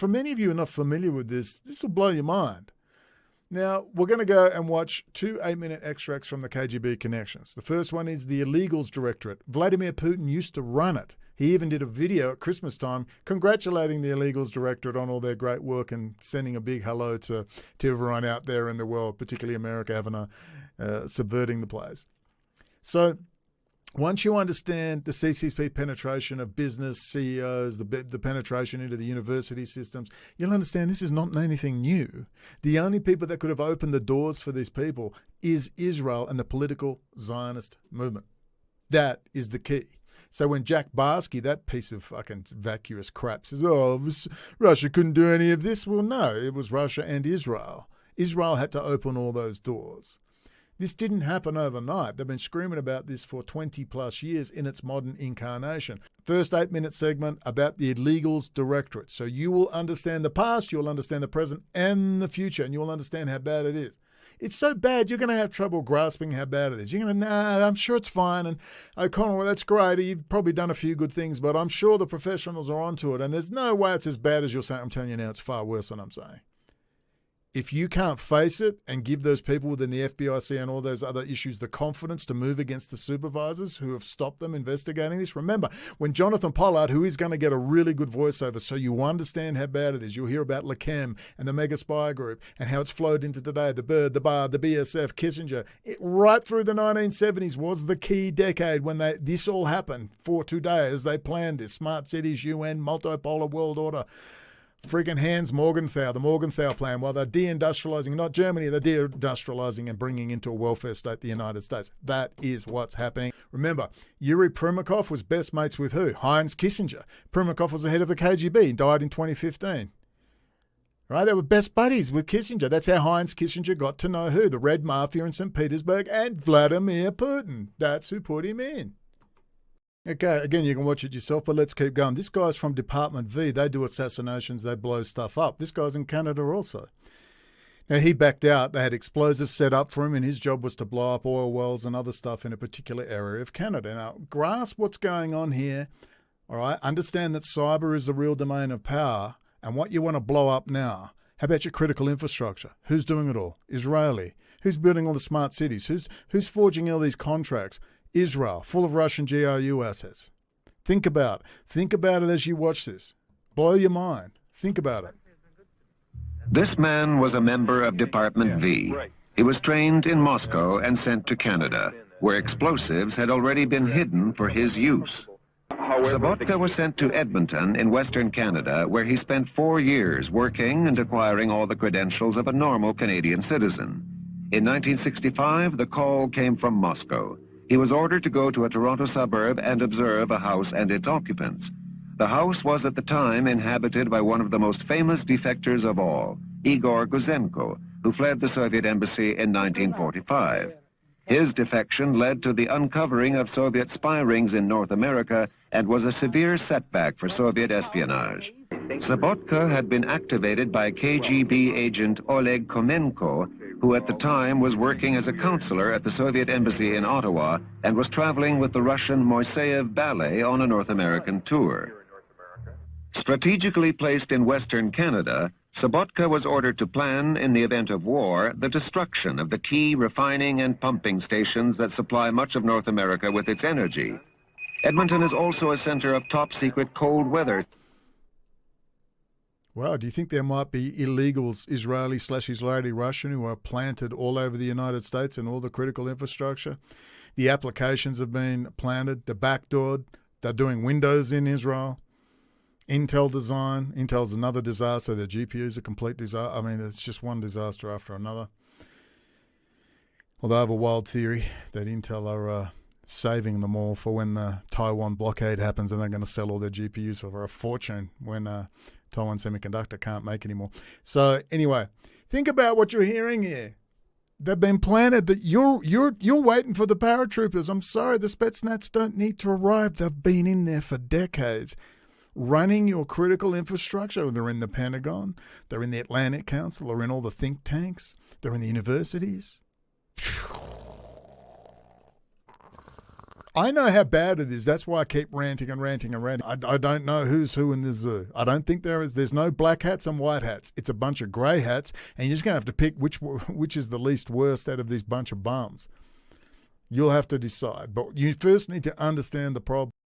for many of you who are not familiar with this will blow your mind. Now, we're going to go and watch 2 8-minute extracts from the KGB connections. The first one is the Illegals Directorate. Vladimir Putin used to run it. He even did a video at Christmas time congratulating the Illegals Directorate on all their great work and sending a big hello to everyone out there in the world, particularly America, having subverting the place. So once you understand the CCP penetration of business CEOs, the penetration into the university systems, you'll understand this is not anything new. The only people that could have opened the doors for these people is Israel and the political Zionist movement. That is the key. So when Jack Barsky, that piece of fucking vacuous crap, says, Russia couldn't do any of this, well, no, it was Russia and Israel. Israel had to open all those doors. This didn't happen overnight. They've been screaming about this for 20 plus years in its modern incarnation. First 8-minute segment about the Illegals Directorate. So you will understand the past, you'll understand the present and the future, and you'll understand how bad it is. It's so bad, you're going to have trouble grasping how bad it is. You're going to, I'm sure it's fine. And O'Connell, well, that's great. You've probably done a few good things, but I'm sure the professionals are onto it. And there's no way it's as bad as you're saying. I'm telling you now, it's far worse than I'm saying. If you can't face it and give those people within the FBIC and all those other issues the confidence to move against the supervisors who have stopped them investigating this, remember, when Jonathan Pollard, who is going to get a really good voiceover so you understand how bad it is, you'll hear about LeChem and the mega spy group and how it's flowed into today, the Bird, the Bar, the BSF, Kissinger. Right through the 1970s was the key decade when this all happened for today as they planned this. Smart cities, UN, multipolar world order. Friggin' Hans Morgenthau, the Morgenthau plan, while they're deindustrializing, not Germany, they're deindustrializing and bringing into a welfare state the United States. That is what's happening. Remember, Yuri Primakov was best mates with who? Heinz Kissinger. Primakov was the head of the KGB, died in 2015. Right? They were best buddies with Kissinger. That's how Heinz Kissinger got to know who? The Red Mafia in St. Petersburg and Vladimir Putin. That's who put him in. Okay, again, you can watch it yourself, but let's keep going. This guy's from Department V. They do assassinations. They blow stuff up. This guy's in Canada also. Now, he backed out. They had explosives set up for him, and his job was to blow up oil wells and other stuff in a particular area of Canada. Now, grasp what's going on here, all right? Understand that cyber is the real domain of power and what you want to blow up now. How about your critical infrastructure? Who's doing it all? Israeli. Who's building all the smart cities? Who's forging all these contracts? Israel, full of Russian GRU assets. Think about it. Think about it as you watch this. Blow your mind. Think about it. This man was a member of Department V. He was trained in Moscow and sent to Canada, where explosives had already been hidden for his use. Sabotka was sent to Edmonton in Western Canada, where he spent 4 years working and acquiring all the credentials of a normal Canadian citizen. In 1965, the call came from Moscow. He was ordered to go to a Toronto suburb and observe a house and its occupants. The house was at the time inhabited by one of the most famous defectors of all, Igor Guzenko, who fled the Soviet embassy in 1945. His defection led to the uncovering of Soviet spy rings in North America and was a severe setback for Soviet espionage. Sabotka had been activated by KGB agent Oleg Komenko, who at the time was working as a counselor at the Soviet embassy in Ottawa and was traveling with the Russian Moiseyev Ballet on a North American tour. Strategically placed in Western Canada, Sabotka was ordered to plan, in the event of war, the destruction of the key refining and pumping stations that supply much of North America with its energy. Edmonton is also a center of top-secret cold weather. Wow, do you think there might be illegals, Israeli Russian, who are planted all over the United States and all the critical infrastructure? The applications have been planted, they're backdoored, they're doing Windows in Israel. Intel design, Intel's another disaster, their GPU's a complete disaster. I mean, it's just one disaster after another. Although I have a wild theory that Intel are saving them all for when the Taiwan blockade happens and they're going to sell all their GPUs for a fortune when Taiwan Semiconductor can't make anymore. So anyway, think about what you're hearing here. They've been planted. That you're waiting for the paratroopers. I'm sorry, the Spetsnaz don't need to arrive. They've been in there for decades, running your critical infrastructure. They're in the Pentagon. They're in the Atlantic Council. They're in all the think tanks. They're in the universities. I know how bad it is. That's why I keep ranting and ranting and ranting. I don't know who's who in this zoo. I don't think there's no black hats and white hats. It's a bunch of grey hats, and you're just going to have to pick which is the least worst out of these bunch of bums. You'll have to decide. But you first need to understand the problem.